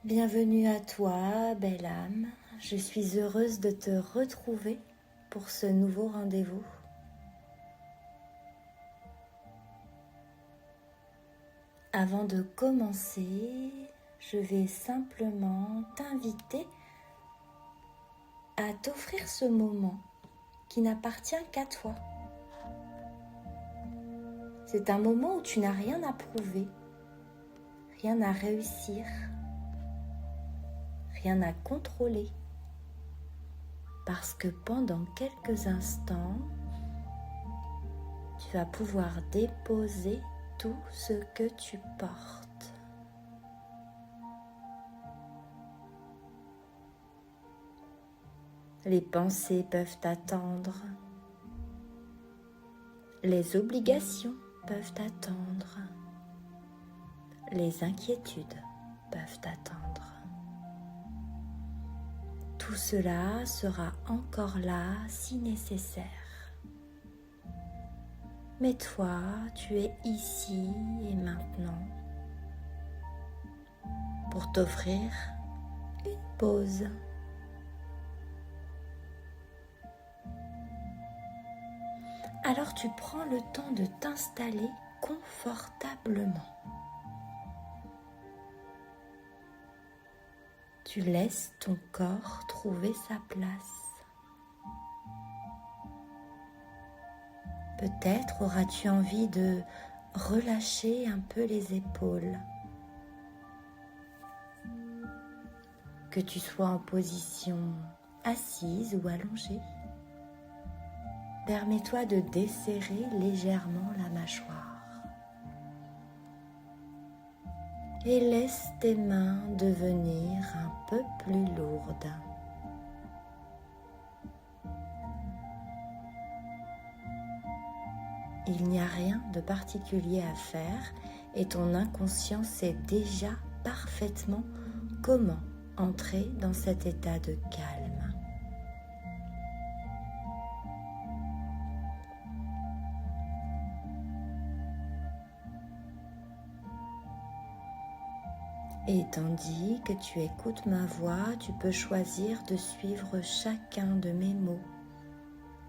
Bienvenue à toi, belle âme. Je suis heureuse de te retrouver pour ce nouveau rendez-vous. Avant de commencer, je vais simplement t'inviter à t'offrir ce moment qui n'appartient qu'à toi. C'est un moment où tu n'as rien à prouver, rien à réussir, rien à contrôler. Parce que pendant quelques instants, tu vas pouvoir déposer tout ce que tu portes. Les pensées peuvent attendre. Les obligations peuvent attendre. Les inquiétudes peuvent attendre. Tout cela sera encore là si nécessaire. Mais toi, tu es ici et maintenant pour t'offrir une pause. Alors tu prends le temps de t'installer confortablement. Tu laisses ton corps trouver sa place. Peut-être auras-tu envie de relâcher un peu les épaules. Que tu sois en position assise ou allongée, permets-toi de desserrer légèrement la mâchoire. Et laisse tes mains devenir un peu plus lourdes. Il n'y a rien de particulier à faire et ton inconscient sait déjà parfaitement comment entrer dans cet état de calme. Et tandis que tu écoutes ma voix, tu peux choisir de suivre chacun de mes mots,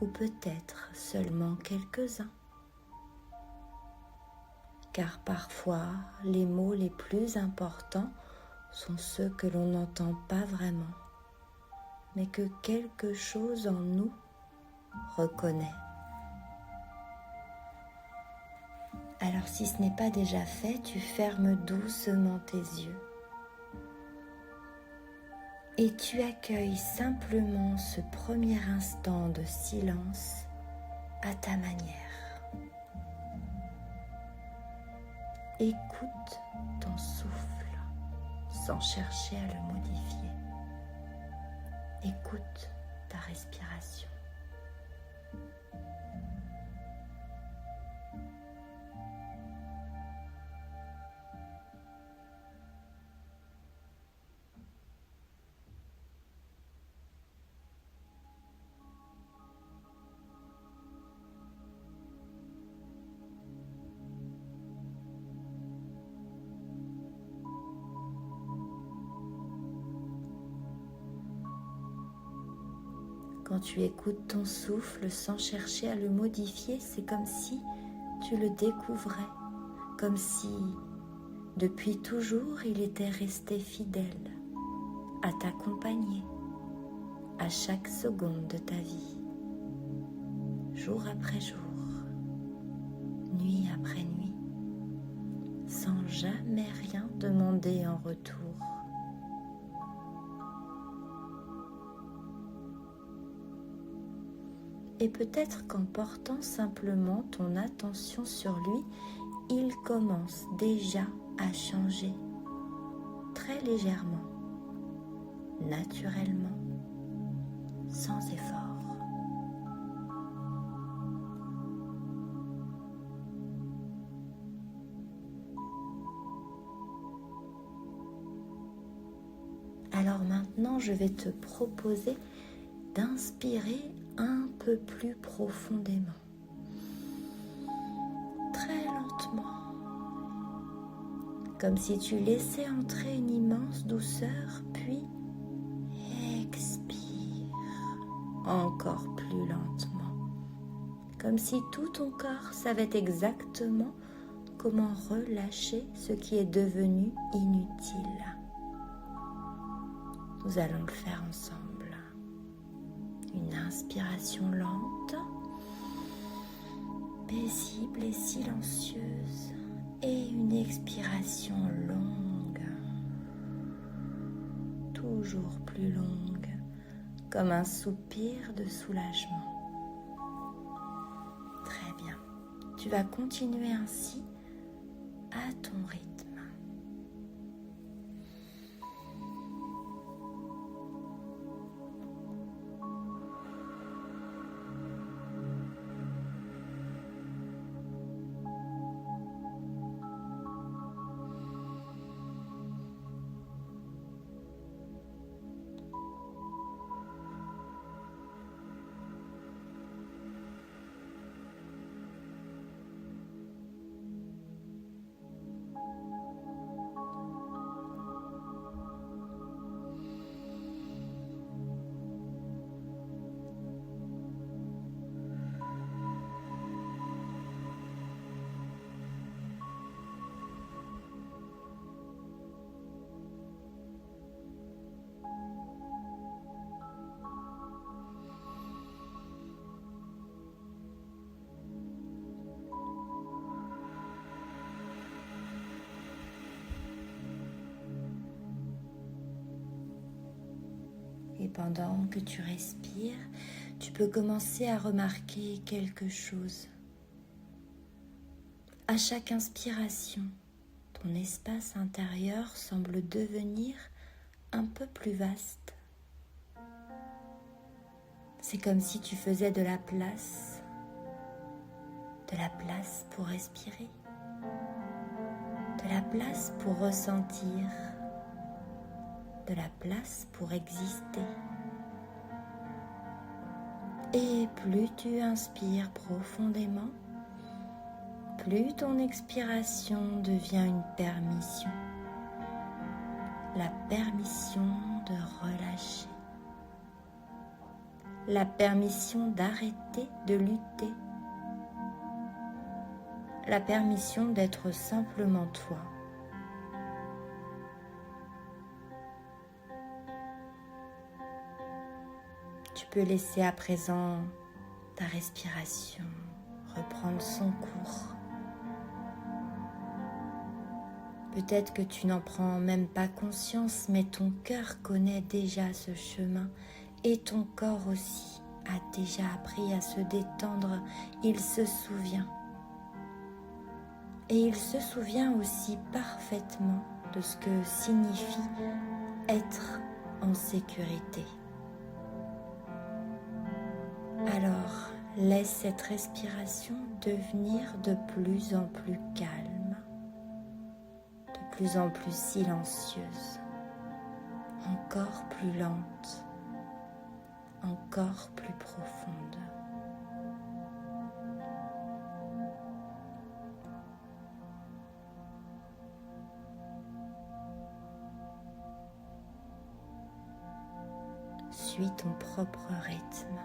ou peut-être seulement quelques-uns. Car parfois, les mots les plus importants sont ceux que l'on n'entend pas vraiment, mais que quelque chose en nous reconnaît. Alors si ce n'est pas déjà fait, tu fermes doucement tes yeux et tu accueilles simplement ce premier instant de silence à ta manière. Écoute ton souffle sans chercher à le modifier. Écoute ta respiration. Quand tu écoutes ton souffle sans chercher à le modifier, c'est comme si tu le découvrais, comme si depuis toujours il était resté fidèle à t'accompagner à chaque seconde de ta vie, jour après jour, nuit après nuit, sans jamais rien demander en retour. Et peut-être qu'en portant simplement ton attention sur lui, il commence déjà à changer, très légèrement, naturellement, sans effort. Alors maintenant, je vais te proposer d'inspirer un peu plus profondément, très lentement. comme si tu laissais entrer une immense douceur, puis expire encore plus lentement, comme si tout ton corps savait exactement comment relâcher ce qui est devenu inutile. Nous allons le faire ensemble. Une inspiration lente, paisible et silencieuse, et une expiration longue, toujours plus longue, comme un soupir de soulagement. Très bien, tu vas continuer ainsi à ton rythme. Et pendant que tu respires, tu peux commencer à remarquer quelque chose. À chaque inspiration, ton espace intérieur semble devenir un peu plus vaste. C'est comme si tu faisais de la place pour respirer, de la place pour ressentir, de la place pour exister. Et plus tu inspires profondément, plus ton expiration devient une permission. La permission de relâcher. La permission d'arrêter de lutter. La permission d'être simplement toi. Tu peux laisser à présent ta respiration reprendre son cours. Peut-être que tu n'en prends même pas conscience, mais ton cœur connaît déjà ce chemin et ton corps aussi a déjà appris à se détendre. Il se souvient. Et il se souvient aussi parfaitement de ce que signifie être en sécurité. Alors, laisse cette respiration devenir de plus en plus calme, de plus en plus silencieuse, encore plus lente, encore plus profonde. Suis ton propre rythme.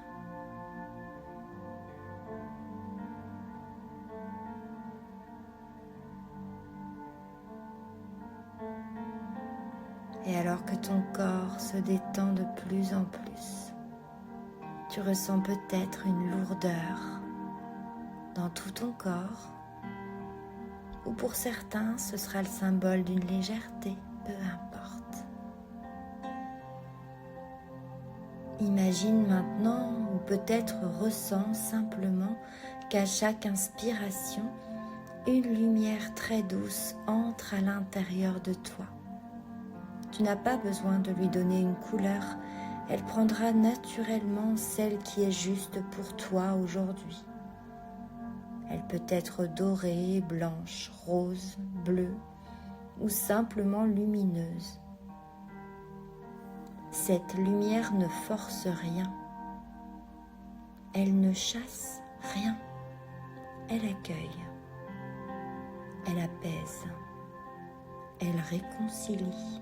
Et alors que ton corps se détend de plus en plus, tu ressens peut-être une lourdeur dans tout ton corps, ou pour certains, ce sera le symbole d'une légèreté, peu importe. Imagine maintenant, ou peut-être ressens simplement qu'à chaque inspiration, une lumière très douce entre à l'intérieur de toi. Tu n'as pas besoin de lui donner une couleur, elle prendra naturellement celle qui est juste pour toi aujourd'hui. Elle peut être dorée, blanche, rose, bleue ou simplement lumineuse. Cette lumière ne force rien, elle ne chasse rien, elle accueille, elle apaise, elle réconcilie.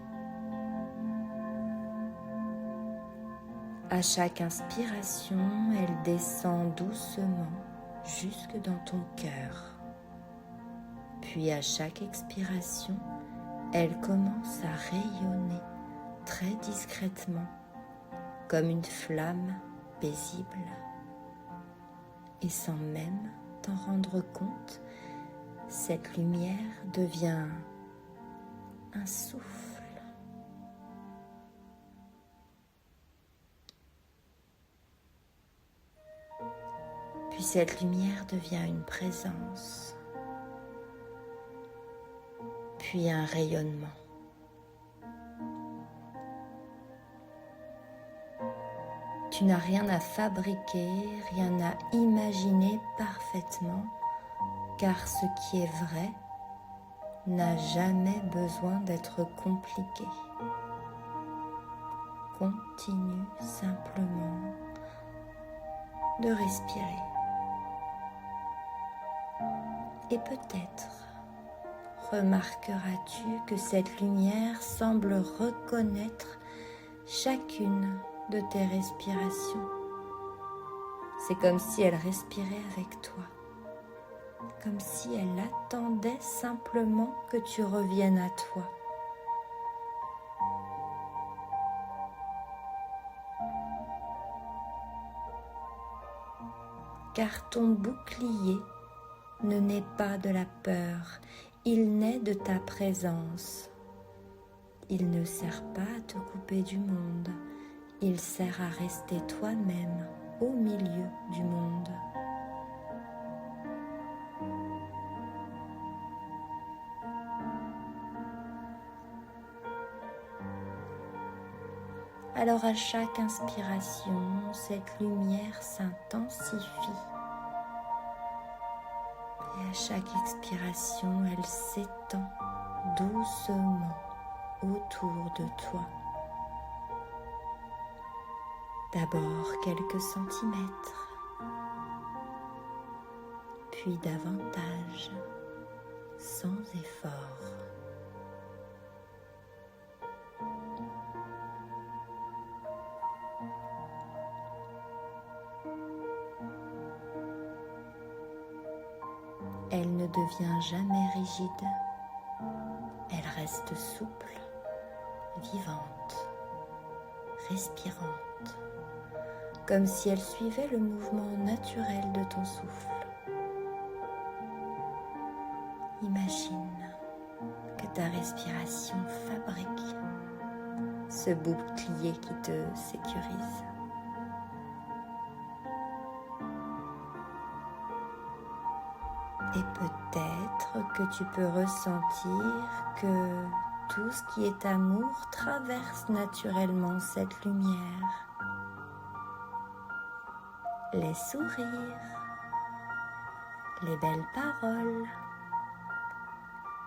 À chaque inspiration, elle descend doucement jusque dans ton cœur. Puis à chaque expiration, elle commence à rayonner très discrètement, comme une flamme paisible. Et sans même t'en rendre compte, cette lumière devient un souffle. Puis cette lumière devient une présence, puis un rayonnement. Tu n'as rien à fabriquer, rien à imaginer parfaitement, car ce qui est vrai n'a jamais besoin d'être compliqué. Continue simplement de respirer. Et peut-être remarqueras-tu que cette lumière semble reconnaître chacune de tes respirations. C'est comme si elle respirait avec toi, comme si elle attendait simplement que tu reviennes à toi. Car ton bouclier ne naît pas de la peur, il naît de ta présence. Il ne sert pas à te couper du monde, il sert à rester toi-même au milieu du monde. Alors à chaque inspiration, cette lumière s'intensifie. Et à chaque expiration, elle s'étend doucement autour de toi. D'abord quelques centimètres, puis davantage, sans effort. Elle ne devient jamais rigide, elle reste souple, vivante, respirante, comme si elle suivait le mouvement naturel de ton souffle. Imagine que ta respiration fabrique ce bouclier qui te sécurise. Et peut-être que tu peux ressentir que tout ce qui est amour traverse naturellement cette lumière. Les sourires, les belles paroles,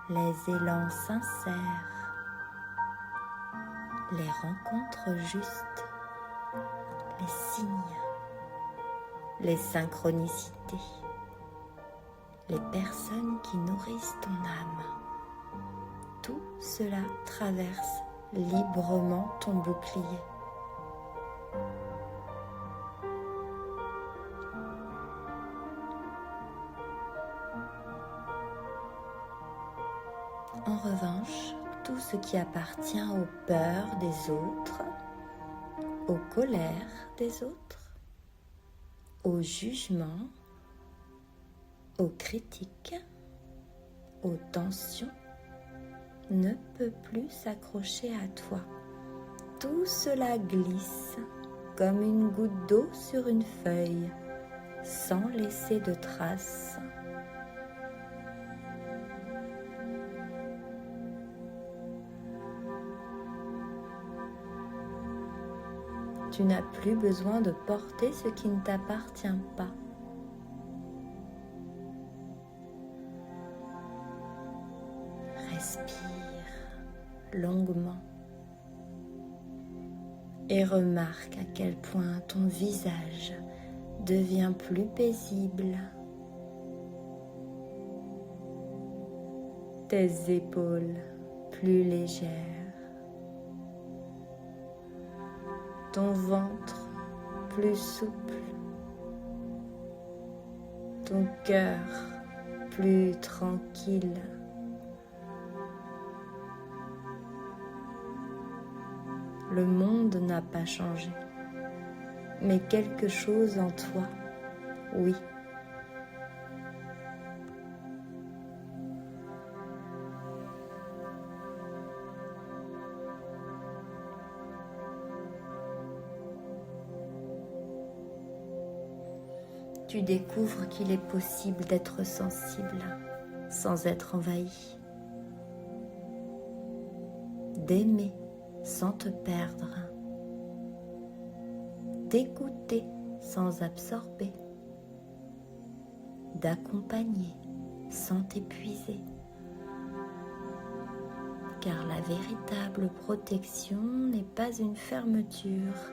les élans sincères, les rencontres justes, les signes, les synchronicités, les personnes qui nourrissent ton âme. Tout cela traverse librement ton bouclier. En revanche, tout ce qui appartient aux peurs des autres, aux colères des autres, aux jugements, aux critiques, aux tensions, ne peut plus s'accrocher à toi. Tout cela glisse comme une goutte d'eau sur une feuille, sans laisser de traces. Tu n'as plus besoin de porter ce qui ne t'appartient pas. Respire longuement et remarque à quel point ton visage devient plus paisible. Tes épaules plus légère, ton ventre plus souple, ton cœur plus tranquille. Le monde n'a pas changé, mais quelque chose en toi, oui. Tu découvres qu'il est possible d'être sensible sans être envahi, d'aimer sans te perdre, d'écouter sans absorber, d'accompagner sans t'épuiser. Car la véritable protection n'est pas une fermeture,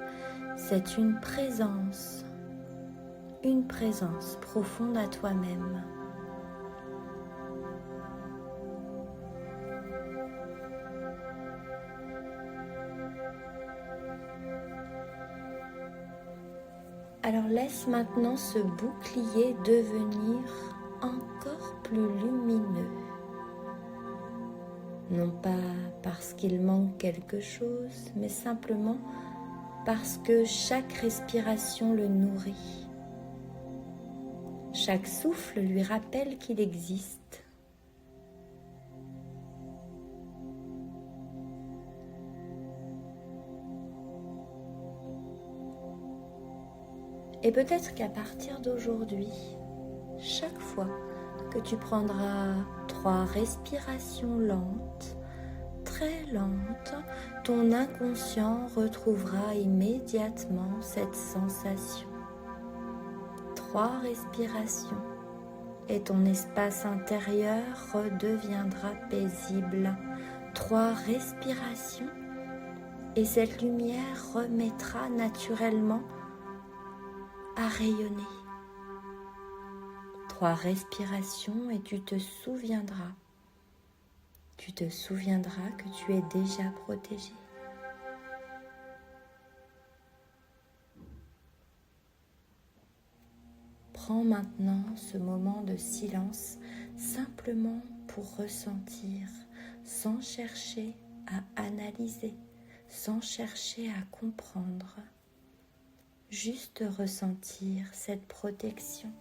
c'est une présence profonde à toi-même. Alors laisse maintenant ce bouclier devenir encore plus lumineux. Non pas parce qu'il manque quelque chose, mais simplement parce que chaque respiration le nourrit. Chaque souffle lui rappelle qu'il existe. Et peut-être qu'à partir d'aujourd'hui, chaque fois que tu prendras 3 respirations lentes, très lentes, ton inconscient retrouvera immédiatement cette sensation. 3 respirations et ton espace intérieur redeviendra paisible. 3 respirations et cette lumière remettra naturellement à rayonner. 3 respirations et tu te souviendras que tu es déjà protégé. Prends maintenant ce moment de silence simplement pour ressentir, sans chercher à analyser, sans chercher à comprendre. Juste ressentir cette protection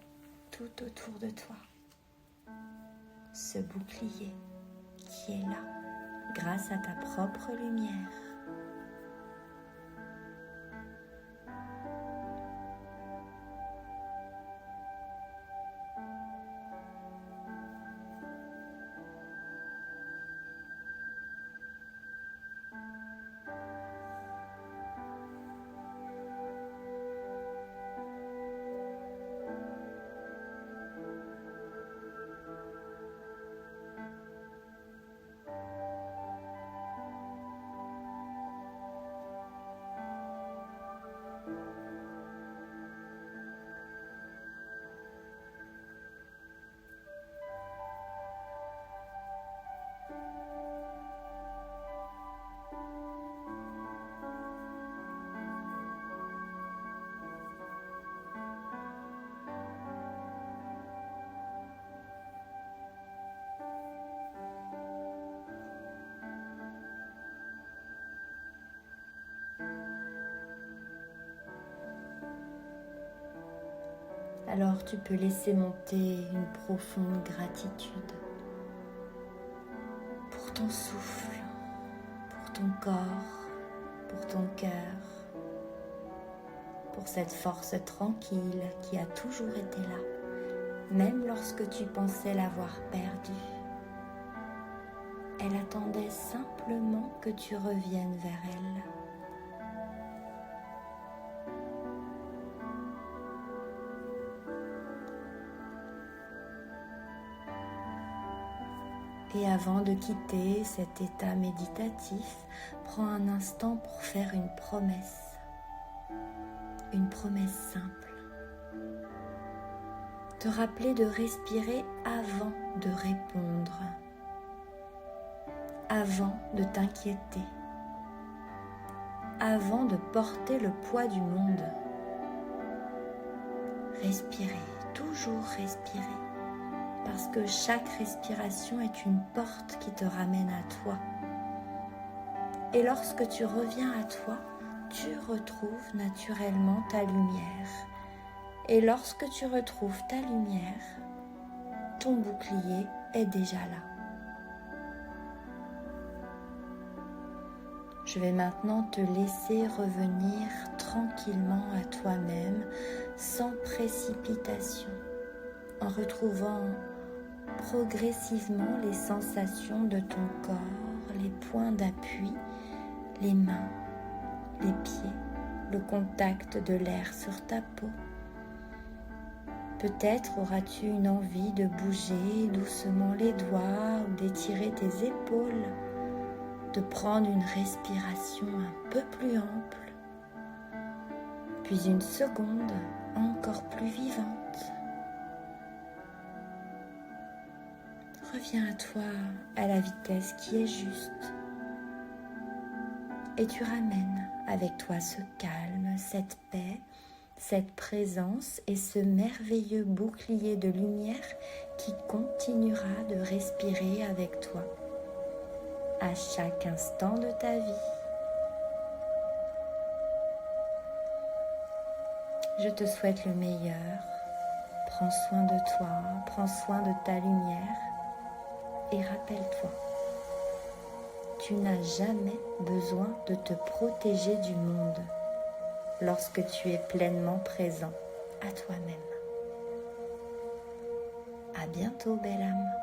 tout autour de toi. Ce bouclier qui est là grâce à ta propre lumière. Alors tu peux laisser monter une profonde gratitude pour ton souffle, pour ton corps, pour ton cœur, pour cette force tranquille qui a toujours été là, même lorsque tu pensais l'avoir perdue. Elle attendait simplement que tu reviennes vers elle. Et avant de quitter cet état méditatif, prends un instant pour faire une promesse simple. Te rappeler de respirer avant de répondre. avant de t'inquiéter, avant de porter le poids du monde. Respirer, toujours respirer, parce que chaque respiration est une porte qui te ramène à toi. Et lorsque tu reviens à toi, tu retrouves naturellement ta lumière. Et lorsque tu retrouves ta lumière, ton bouclier est déjà là. Je vais maintenant te laisser revenir tranquillement à toi-même, sans précipitation, en retrouvant progressivement les sensations de ton corps, les points d'appui, les mains, les pieds, le contact de l'air sur ta peau. Peut-être auras-tu une envie de bouger doucement les doigts ou d'étirer tes épaules, de prendre une respiration un peu plus ample, puis une seconde encore plus vivante. Reviens à toi à la vitesse qui est juste et tu ramènes avec toi ce calme, cette paix, cette présence et ce merveilleux bouclier de lumière qui continuera de respirer avec toi à chaque instant de ta vie. Je te souhaite le meilleur. Prends soin de toi, prends soin de ta lumière et rappelle-toi, tu n'as jamais besoin de te protéger du monde lorsque tu es pleinement présent à toi-même. À bientôt, belle âme.